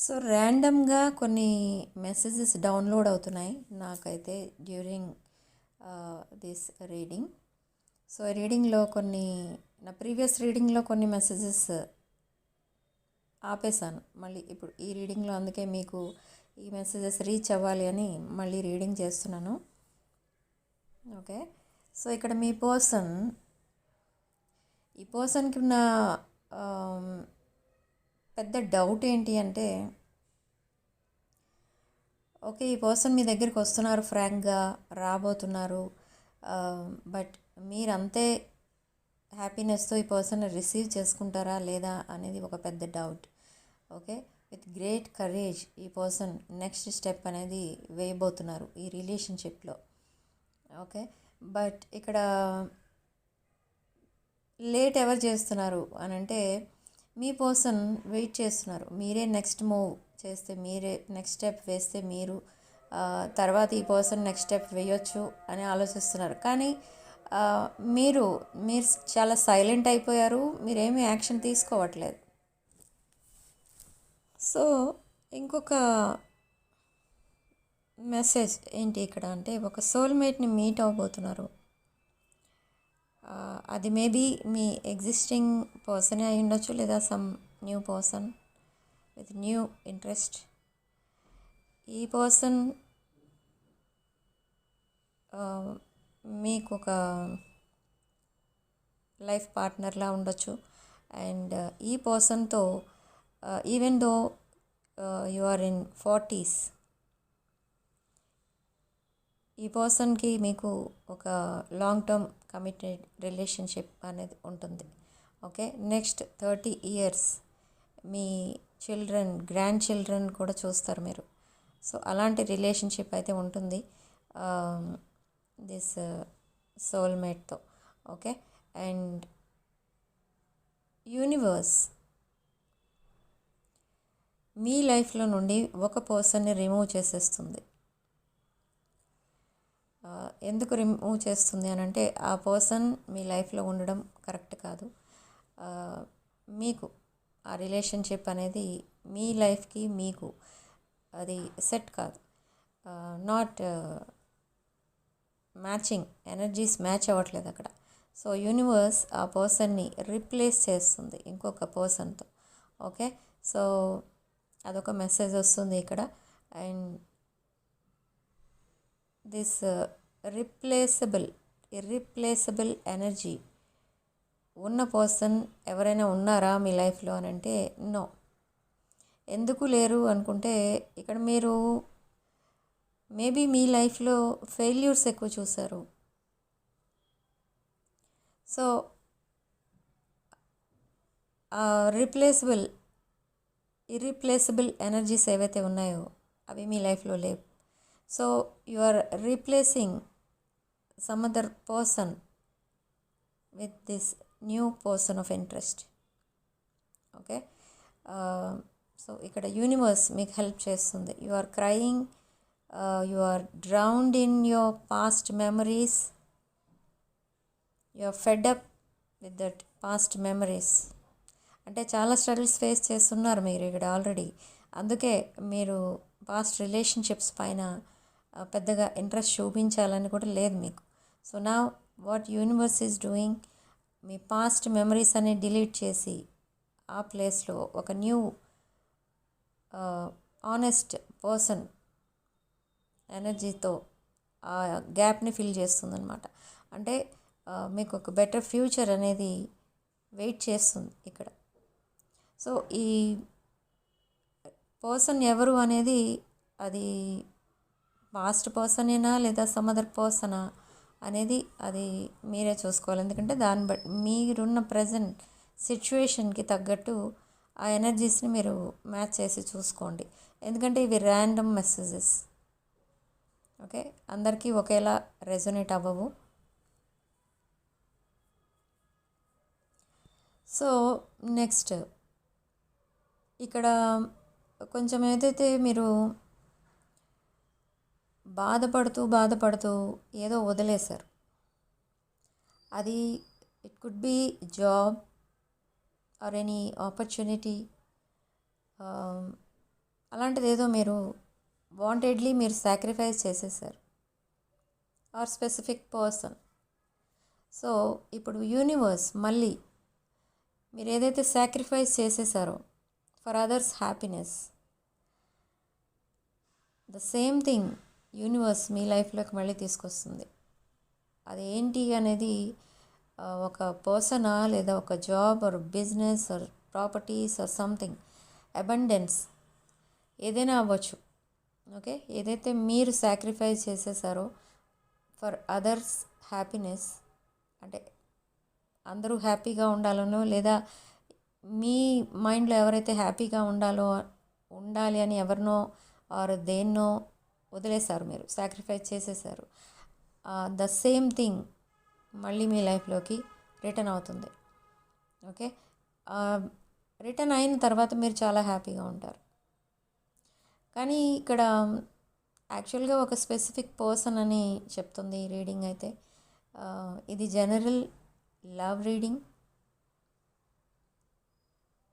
So ర్యాండమ్గా కొన్ని messages download అవుతున్నాయి నాకైతే డ్యూరింగ్ దిస్ రీడింగ్. సో రీడింగ్లో కొన్ని నా ప్రీవియస్ రీడింగ్లో కొన్ని మెసేజెస్ ఆపేశాను. మళ్ళీ ఇప్పుడు ఈ రీడింగ్లో అందుకే మీకు ఈ మెసేజెస్ రీచ్ అవ్వాలి అని మళ్ళీ రీడింగ్ చేస్తున్నాను. ఓకే, సో ఇక్కడ మీ ఈ పర్సన్కి ఉన్న పెద్ద డౌట్ ఏంటి అంటే, ఓకే ఈ పర్సన్ మీ దగ్గరికి వస్తున్నారు, ఫ్రాంక్గా రాబోతున్నారు, బట్ మీరంతే హ్యాపీనెస్తో ఈ పర్సన్ రిసీవ్ చేసుకుంటారా లేదా అనేది ఒక పెద్ద doubt. Okay, with great courage ఈ పర్సన్ నెక్స్ట్ స్టెప్ అనేది వేయబోతున్నారు ఈ రిలేషన్షిప్లో. ఓకే, బట్ ఇక్కడ లేట్ ఎవరు చేస్తున్నారు అని అంటే, మీ పర్సన్ వెయిట్ చేస్తున్నారు. మీరే నెక్స్ట్ మూవ్ చేస్తే, మీరే నెక్స్ట్ స్టెప్ వేస్తే మీరు తర్వాత ఈ పర్సన్ నెక్స్ట్ స్టెప్ వేయొచ్చు అని ఆలోచిస్తున్నారు. కానీ మీరు చాలా సైలెంట్ అయిపోయారు, మీరేమీ యాక్షన్ తీసుకోవట్లేదు. సో ఇంకొక మెసేజ్ ఏంటి ఇక్కడ అంటే, ఒక సోల్మేట్ని మీట్ అవ్వబోతున్నారు. అది మేబీ మీ ఎగ్జిస్టింగ్ పర్సనే అయి ఉండొచ్చు, లేదా some new person with new interest. ఈ పర్సన్ మీకు ఒక లైఫ్ పార్ట్నర్లా ఉండొచ్చు. అండ్ ఈ పర్సన్తో even though you are in 40s, ఈ పర్సన్కి మీకు ఒక లాంగ్ టర్మ్ కమిటెడ్ రిలేషన్షిప్ అనేది ఉంటుంది. ఓకే, నెక్స్ట్ 30 years మీ గ్రాండ్ చిల్డ్రన్ కూడా చూస్తారు మీరు. సో అలాంటి రిలేషన్షిప్ అయితే ఉంటుంది దిస్ సోల్మేట్తో. ఓకే, అండ్ యూనివర్స్ మీ లైఫ్లో నుండి ఒక పర్సన్ని రిమూవ్ చేసేస్తుంది. ఎందుకు రిమూవ్ చేస్తుంది అని అంటే, ఆ పర్సన్ మీ లైఫ్లో ఉండడం కరెక్ట్ కాదు. మీకు ఆ రిలేషన్షిప్ అనేది మీ లైఫ్కి మీకు అది సెట్ కాదు. నాట్ మ్యాచింగ్, ఎనర్జీస్ మ్యాచ్ అవ్వట్లేదు అక్కడ. సో యూనివర్స్ ఆ పర్సన్ని రీప్లేస్ చేస్తుంది ఇంకొక పర్సన్తో. ఓకే, సో అదొక మెసేజ్ వస్తుంది ఇక్కడ. అండ్ దిస్ ఇర్రిప్లేసబుల్ ఎనర్జీ ఉన్న పర్సన్ ఎవరైనా ఉన్నారా మీ లైఫ్లో అని అంటే, నో. ఎందుకు లేరు అనుకుంటే, ఇక్కడ మీరు మేబీ మీ లైఫ్లో ఫెయిల్యూర్స్ ఎక్కువ చూశారు. సో ఇర్రిప్లేసబుల్ ఎనర్జీస్ ఏవైతే ఉన్నాయో అవి మీ లైఫ్లో లేవు. So you are replacing some other person with this new person of interest. Okay, so ఇక్కడ యూనివర్స్ మీకు హెల్ప్ చేస్తుంది. You are crying, you are drowned in your past memories, you are fed up with that past memories. అంటే చాలా struggles face చేస్తున్నారు మీరు ఇక్కడ already. అందుకే మీరు పాస్ట్ రిలేషన్షిప్స్ పైన పెద్దగా ఇంట్రెస్ట్ చూపించాలని కూడా లేదు మీకు. సో నా what universe is doing, me past memories అన్ని డిలీట్ చేసి ఆ ప్లేస్లో ఒక న్యూ ఆనెస్ట్ పర్సన్ ఎనర్జీతో ఆ గ్యాప్ని ఫిల్ చేస్తుందన్నమాట. అంటే మీకు ఒక బెటర్ ఫ్యూచర్ అనేది వెయిట్ చేస్తుంది ఇక్కడ. సో ఈ పర్సన్ ఎవరు అనేది, అది పాస్ట్ పర్సనేనా లేదా సమ్ అదర్ పర్సనా అనేది అది మీరే చూసుకోవాలి. ఎందుకంటే దాన్ని బట్టి మీరున్న ప్రజెంట్ సిచ్యువేషన్కి తగ్గట్టు ఆ ఎనర్జీస్ని మీరు మ్యాచ్ చేసి చూసుకోండి. ఎందుకంటే ఇవి ర్యాండమ్ మెసేజెస్. ఓకే, అందరికీ ఒకేలా రెజొనేట్ అవ్వవు. సో నెక్స్ట్ ఇక్కడ కొంచెం ఏదైతే మీరు బాధపడుతూ ఏదో వదిలేశారు, అది it could be job or any opportunity, అలాంటిది ఏదో మీరు వాంటెడ్లీ మీరు సాక్రిఫైస్ చేసేసారు ఆర్ స్పెసిఫిక్ పర్సన్. సో ఇప్పుడు యూనివర్స్ మళ్ళీ మీరు ఏదైతే సాక్రిఫైస్ చేసేసారో for others happiness, the same thing universe మీ లైఫ్లోకి మళ్ళీ తీసుకొస్తుంది. అది ఏంటి అనేది ఒక పర్సనా, లేదా ఒక job or business are properties or something, abundance ఏదైనా అవ్వచ్చు. ఓకే, ఏదైతే మీరు సాక్రిఫైస్ చేసేసారో ఫర్ అదర్స్ హ్యాపీనెస్, అంటే అందరూ హ్యాపీగా ఉండాలనో, లేదా మీ మైండ్లో ఎవరైతే హ్యాపీగా ఉండాలి అని ఎవరినో ఆర్ దేన్నో వదిలేశారు, మీరు సాక్రిఫైస్ చేసేసారు, ద సేమ్ థింగ్ మళ్ళీ మీ లైఫ్లోకి రిటర్న్ అవుతుంది. ఓకే, రిటర్న్ అయిన తర్వాత మీరు చాలా హ్యాపీగా ఉంటారు. కానీ ఇక్కడ యాక్చువల్గా ఒక స్పెసిఫిక్ పర్సన్ అని చెప్తుంది ఈ రీడింగ్ అయితే. ఇది జనరల్ లవ్ రీడింగ్.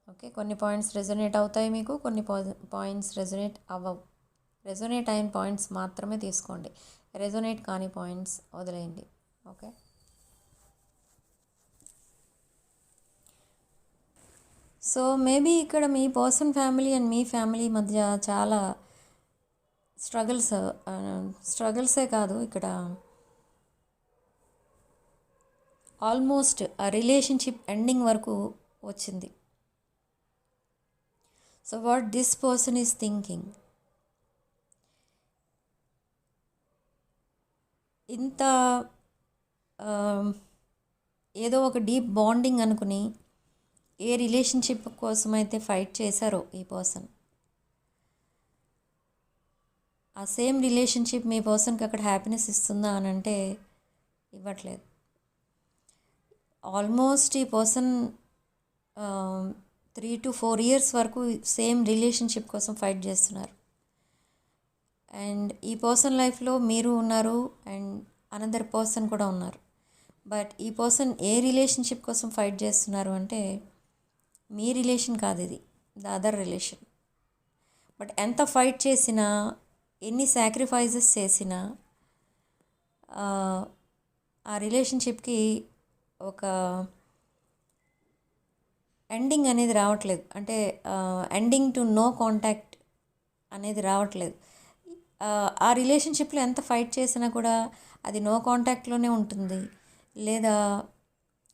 ఓకే, కొన్ని పాయింట్స్ రెజొనేట్ అవుతాయి మీకు, కొన్ని పాయింట్స్ రెజొనేట్ అవ్వవు. రెజొనేట్ అయిన పాయింట్స్ మాత్రమే తీసుకోండి, రెజొనేట్ కాని పాయింట్స్ వదిలేయండి. ఓకే, సో మేబీ ఇక్కడ మీ పర్సన్ ఫ్యామిలీ అండ్ మీ ఫ్యామిలీ మధ్య చాలా స్ట్రగుల్సే కాదు, ఇక్కడ ఆల్మోస్ట్ ఆ రిలేషన్షిప్ ఎండింగ్ వరకు వచ్చింది. So what this person is thinking, ఇంత ఏదో ఒక డీప్ బాండింగ్ అనుకుని ఏ రిలేషన్షిప్ కోసం అయితే ఫైట్ చేశారో ఈ పర్సన్, ఆ సేమ్ రిలేషన్షిప్ మీ పర్సన్కి అక్కడ హ్యాపీనెస్ ఇస్తుందా అని అంటే ఇవ్వట్లేదు. ఆల్మోస్ట్ ఈ పర్సన్ 3 to 4 years వరకు సేమ్ రిలేషన్షిప్ కోసం ఫైట్ చేస్తున్నారు. అండ్ ఈ పర్సన్ లైఫ్లో మీరు ఉన్నారు అండ్ అనదర్ పర్సన్ కూడా ఉన్నారు. బట్ ఈ పర్సన్ ఏ రిలేషన్షిప్ కోసం ఫైట్ చేస్తున్నారు అంటే మీ రిలేషన్ కాదు, ఇది ద అదర్ రిలేషన్. బట్ ఎంత ఫైట్ చేసినా, ఎన్ని సాక్రిఫైజెస్ చేసినా ఆ రిలేషన్షిప్కి ఒక ఎండింగ్ అనేది రావట్లేదు. అంటే ఎండింగ్ టు నో కాంటాక్ట్ అనేది రావట్లేదు. ఆ రిలేషన్షిప్లో ఎంత ఫైట్ చేసినా కూడా అది నో కాంటాక్ట్లోనే ఉంటుంది, లేదా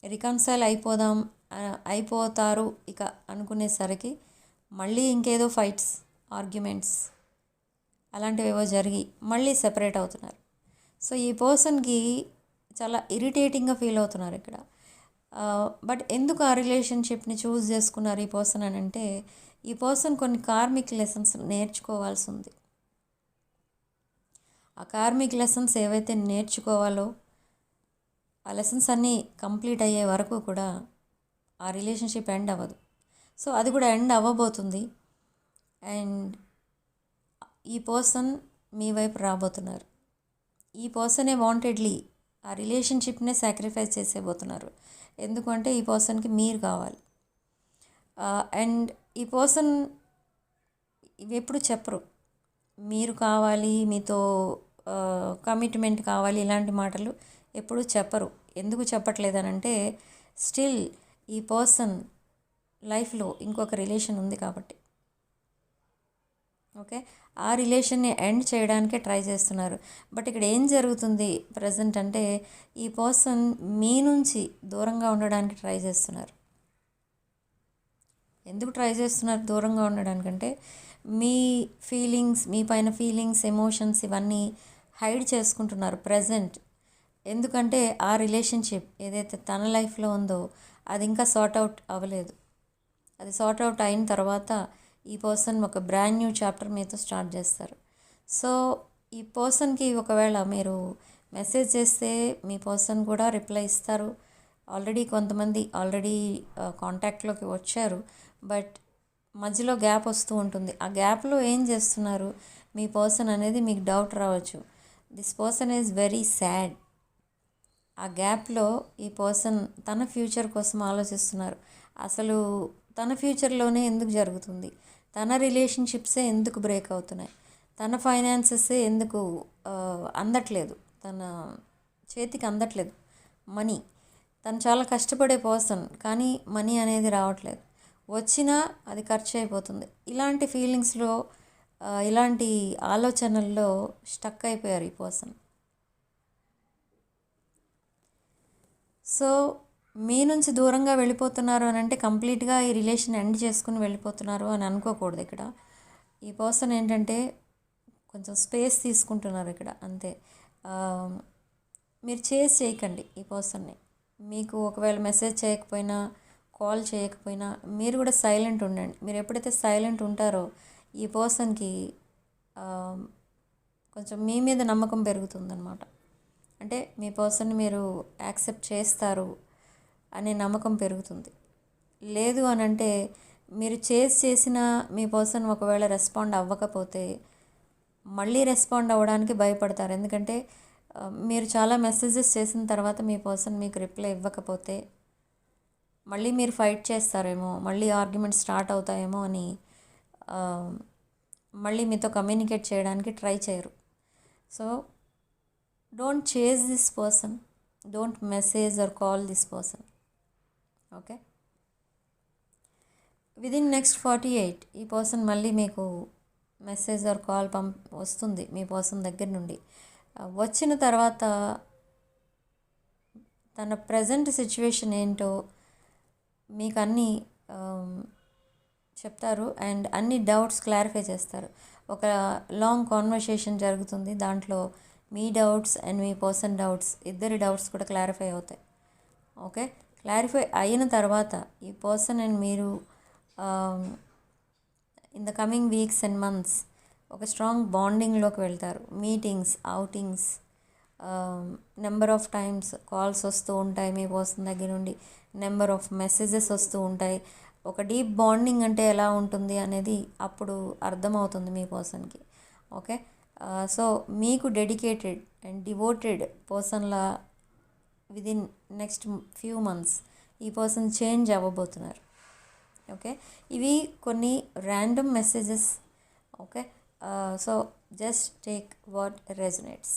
రికన్సైల్ అయిపోతారు ఇక అనుకునేసరికి మళ్ళీ ఇంకేదో ఫైట్స్, ఆర్గ్యుమెంట్స్ అలాంటివి ఏవో జరిగి మళ్ళీ సెపరేట్ అవుతున్నారు. సో ఈ పర్సన్కి చాలా ఇరిటేటింగ్గా ఫీల్ అవుతున్నారు ఇక్కడ. బట్ ఎందుకు ఆ రిలేషన్షిప్ని చూస్ చేసుకున్నారు ఈ పర్సన్ అని అంటే, ఈ పర్సన్ కొన్ని కార్మిక్ లెసన్స్ నేర్చుకోవాల్సి ఉంది. ఆ కార్మిక్ లెసన్స్ ఏవైతే నేర్చుకోవాలో ఆ లెసన్స్ అన్నీ కంప్లీట్ అయ్యే వరకు కూడా ఆ రిలేషన్షిప్ ఎండ్ అవ్వదు. సో అది కూడా ఎండ్ అవ్వబోతుంది. అండ్ ఈ పర్సన్ మీ వైపు రాబోతున్నారు. ఈ పర్సనే వాంటెడ్లీ ఆ రిలేషన్షిప్నే సాక్రిఫైస్ చేసేబోతున్నారు. ఎందుకంటే ఈ పర్సన్కి మీరు కావాలి. అండ్ ఈ పర్సన్ ఇవి ఎప్పుడు చెప్పరు, మీరు కావాలి, మీతో కమిట్మెంట్ కావాలి, ఇలాంటి మాటలు ఎప్పుడు చెప్పరు. ఎందుకు చెప్పట్లేదనంటే స్టిల్ ఈ పర్సన్ లైఫ్లో ఇంకొక రిలేషన్ ఉంది కాబట్టి. ఓకే, ఆ రిలేషన్ని ఎండ్ చేయడానికే ట్రై చేస్తున్నారు. బట్ ఇక్కడ ఏం జరుగుతుంది ప్రజెంట్ అంటే, ఈ పర్సన్ మీ నుంచి దూరంగా ఉండడానికి ట్రై చేస్తున్నారు. ఎందుకు ట్రై చేస్తున్నారు దూరంగా ఉండడానికంటే, మీ ఫీలింగ్స్, మీ పైన ఫీలింగ్స్, ఎమోషన్స్ ఇవన్నీ హైడ్ చేసుకుంటున్నారు ప్రజెంట్. ఎందుకంటే ఆ రిలేషన్షిప్ ఏదైతే తన లైఫ్లో ఉందో అది ఇంకా సార్ట్ అవుట్ అవ్వలేదు. అది సార్ట్ అవుట్ అయిన తర్వాత ఈ పర్సన్ ఒక బ్రాండ్ న్యూ చాప్టర్ మీతో స్టార్ట్ చేస్తారు. సో ఈ పర్సన్కి ఒకవేళ మీరు మెసేజ్ చేస్తే మీ పర్సన్ కూడా రిప్లై ఇస్తారు. కొంతమంది ఆల్రెడీ కాంటాక్ట్లోకి వచ్చారు. బట్ మధ్యలో గ్యాప్ వస్తూ ఉంటుంది. ఆ గ్యాప్లో ఏం చేస్తున్నారు మీ పర్సన్ అనేది మీకు డౌట్ రావచ్చు. This person is very sad. ఆ గ్యాప్లో ఈ పర్సన్ తన ఫ్యూచర్ కోసం ఆలోచిస్తున్నారు. అసలు తన ఫ్యూచర్లోనే ఎందుకు జరుగుతుంది, తన రిలేషన్షిప్సే ఎందుకు బ్రేక్ అవుతున్నాయి, తన ఫైనాన్సెసే ఎందుకు అందట్లేదు, తన చేతికి అందట్లేదు మనీ. తను చాలా కష్టపడే పర్సన్, కానీ మనీ అనేది రావట్లేదు, వచ్చినా అది ఖర్చు అయిపోతుంది. ఇలాంటి ఫీలింగ్స్లో ఇలాంటి ఆలోచనల్లో స్టక్ అయిపోయారు ఈ పర్సన్. సో మీ నుంచి దూరంగా వెళ్ళిపోతున్నారు అని అంటే కంప్లీట్గా ఈ రిలేషన్ ఎండ్ చేసుకుని వెళ్ళిపోతున్నారు అని అనుకోకూడదు. ఇక్కడ ఈ పర్సన్ ఏంటంటే కొంచెం స్పేస్ తీసుకుంటున్నారు ఇక్కడ, అంతే. మీరు చేయకండి ఈ పర్సన్ని. మీకు ఒకవేళ మెసేజ్ చేయకపోయినా, కాల్ చేయకపోయినా మీరు కూడా సైలెంట్ ఉండండి. మీరు ఎప్పుడైతే సైలెంట్ ఉంటారో ఈ పర్సన్కి కొంచెం మీ మీద నమ్మకం పెరుగుతుందన్నమాట. అంటే మీ పర్సన్ని మీరు యాక్సెప్ట్ చేస్తారు అనే నమ్మకం పెరుగుతుంది. లేదు అని అంటే మీరు చేసిన మీ పర్సన్ ఒకవేళ రెస్పాండ్ అవ్వకపోతే మళ్ళీ రెస్పాండ్ అవ్వడానికి భయపడతారు. ఎందుకంటే మీరు చాలా మెసేజెస్ చేసిన తర్వాత మీ పర్సన్ మీకు రిప్లై ఇవ్వకపోతే మళ్ళీ మీరు ఫైట్ చేస్తారేమో, మళ్ళీ ఆర్గ్యుమెంట్ స్టార్ట్ అవుతాయేమో అని మళ్ళీ మీతో కమ్యూనికేట్ చేయడానికి ట్రై చేయరు. So don't chase this person, don't message or call this person. Okay, within next 48 ఈ పర్సన్ మళ్ళీ మీకు మెసేజ్ ఆర్ కాల్ వస్తుంది మీ పర్సన్ దగ్గర నుండి. వచ్చిన తర్వాత తన ప్రజెంట్ సిచ్యువేషన్ ఏంటో మీకు అన్నీ చెప్తారు అండ్ అన్ని డౌట్స్ క్లారిఫై చేస్తారు. ఒక లాంగ్ కాన్వర్సేషన్ జరుగుతుంది, దాంట్లో మీ డౌట్స్ అండ్ మీ పర్సన్ డౌట్స్, ఇద్దరి డౌట్స్ కూడా క్లారిఫై అవుతాయి. ఓకే, క్లారిఫై అయిన తర్వాత ఈ పర్సన్ అండ్ మీరు in the coming weeks and months ఒక స్ట్రాంగ్ బాండింగ్లోకి వెళ్తారు. Meetings, outings, number of times calls వస్తూ ఉంటాయి మీ పర్సన్ దగ్గర నుండి, నెంబర్ ఆఫ్ మెసేజెస్ వస్తూ ఉంటాయి. ఒక డీప్ బాండింగ్ అంటే ఎలా ఉంటుంది అనేది అప్పుడు అర్థమవుతుంది మీ పర్సన్కి. ఓకే, సో మీకు డెడికేటెడ్ అండ్ డివోటెడ్ పర్సన్లా విదిన్ నెక్స్ట్ ఫ్యూ మంత్స్ ఈ పర్సన్ చేంజ్ అవ్వబోతున్నారు. ఓకే, ఇవి కొన్ని random messages. Okay, so just take what resonates.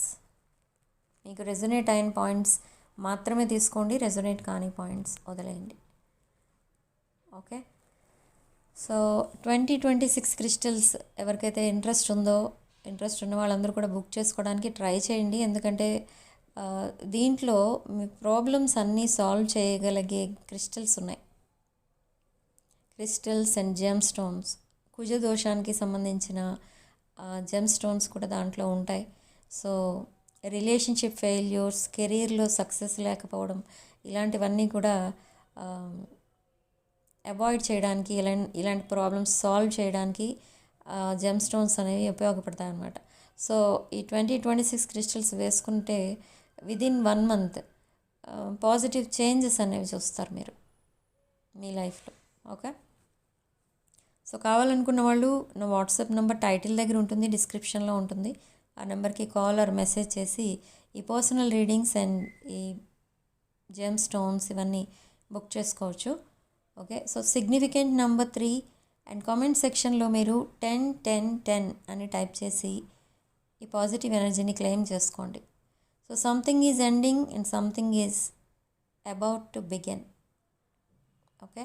మీకు రెజొనేట్ అయిన పాయింట్స్ మాత్రమే తీసుకోండి, రెజొనేట్ కాని పాయింట్స్ వదిలేయండి. ఓకే, సో 2026 క్రిస్టల్స్ ఎవరికైతే ఇంట్రెస్ట్ ఉన్న వాళ్ళందరూ కూడా బుక్ చేసుకోవడానికి ట్రై చేయండి. ఎందుకంటే దీంట్లో మీ ప్రాబ్లమ్స్ అన్నీ సాల్వ్ చేయగలిగే క్రిస్టల్స్ ఉన్నాయి. క్రిస్టల్స్ అండ్ జెమ్ స్టోన్స్, కుజ దోషానికి సంబంధించిన జెమ్ స్టోన్స్ కూడా దాంట్లో ఉంటాయి. సో రిలేషన్షిప్ ఫెయిల్యూర్స్, కెరీర్లో సక్సెస్ లేకపోవడం, ఇలాంటివన్నీ కూడా అవాయిడ్ చేయడానికి, ఇలాంటి ప్రాబ్లమ్స్ సాల్వ్ చేయడానికి జెమ్ స్టోన్స్ అనేవి ఉపయోగపడతాయి అన్నమాట. సో ఈ 2026 క్రిస్టల్స్ వేసుకుంటే విదిన్ 1 month పాజిటివ్ చేంజెస్ అనేవి చూస్తారు మీరు మీ లైఫ్లో. ఓకే, సో కావాలనుకున్న వాళ్ళు నా వాట్సాప్ నెంబర్ టైటిల్ దగ్గర ఉంటుంది, డిస్క్రిప్షన్లో ఉంటుంది. ఆ నెంబర్కి కాల్ ఆర్ మెసేజ్ చేసి ఈ పర్సనల్ రీడింగ్స్ అండ్ ఈ జెమ్ స్టోన్స్ ఇవన్నీ బుక్ చేసుకోవచ్చు. Okay, so significant number 3 and comment సెక్షన్లో మీరు 10 10 10 అని టైప్ చేసి ఈ పాజిటివ్ ఎనర్జీని క్లెయిమ్ చేసుకోండి. So something is ending and something is about to begin. Okay,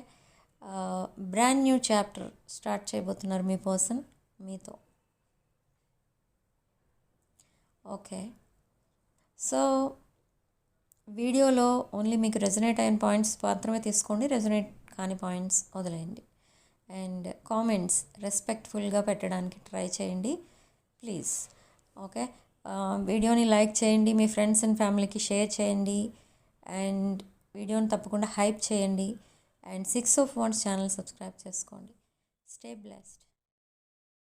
brand new chapter start చేయబోతున్నారు మీ పర్సన్ మీతో. ఓకే, సో వీడియోలో ఓన్లీ మీకు రెజొనేట్ అయిన పాయింట్స్ మాత్రమే తీసుకోండి, రెజొనేట్ కాని పాయింట్స్ వదిలేయండి. అండ్ కామెంట్స్ రెస్పెక్ట్ఫుల్గా పెట్టడానికి ట్రై చేయండి ప్లీజ్. ఓకే, వీడియోని లైక్ చేయండి, మీ ఫ్రెండ్స్ అండ్ ఫ్యామిలీకి షేర్ చేయండి, అండ్ వీడియోని తప్పకుండా హైప్ చేయండి, and 6 of Wands channel subscribe చేసుకోండి. Stay blessed.